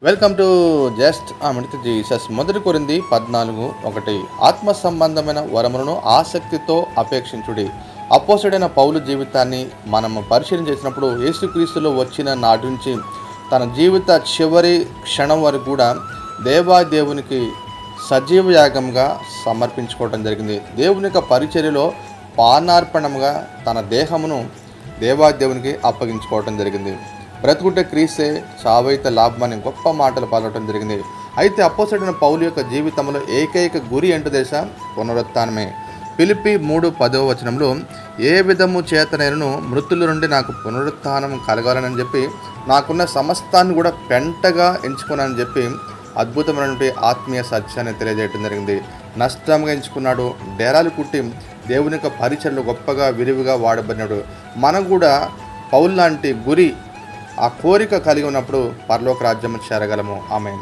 Welcome to just minute Jesus. మొదటి కొరింథీ 14:1. ఆత్మ సంబంధమైన వరములను ఆసక్తితో అపేక్షించుడి. అపోస్తలుడైన పౌలు జీవితాన్ని మనము పరిశీలన చేసినప్పుడు యేసుక్రీస్తులో వచ్చిన నాటి నుంచి తన జీవిత చివరి క్షణం వరకు కూడా దేవునికి సజీవ యాగంగా సమర్పించుకోవడం జరిగింది. దేవుని యొక్క పరిచర్యలో పానార్పణముగా తన దేహమును దేవునికి అప్పగించుకోవడం జరిగింది. బ్రతుకుంటే క్రీస్తే, చావైతే లాభమని గొప్ప మాటలు పాల్గొనడం జరిగింది. అయితే అపోస్తలుడైన పౌలు యొక్క జీవితంలో ఏకైక గురి ఏంటో తెలుసా? పునరుత్థానమే. ఫిలిప్పీ 3:10 ఏ విధము చేతనైనను మృతుల నుండి నాకు పునరుత్థానం కలగాలని చెప్పి నాకున్న సమస్తాన్ని కూడా పెంటగా ఎంచుకున్నానని చెప్పి అద్భుతమైనటువంటి ఆత్మీయ సత్యాన్ని తెలియజేయడం జరిగింది. నష్టంగా ఎంచుకున్నాడు. డేరాలు కుట్టి దేవుని యొక్క పరిచర్లు గొప్పగా విరివిగా వాడబడినాడు. మనం కూడా పౌలు లాంటి గురి, ఆ కోరిక కలిగి ఉన్నప్పుడు పరలోక రాజ్యం చేరగలము. ఆమేన్.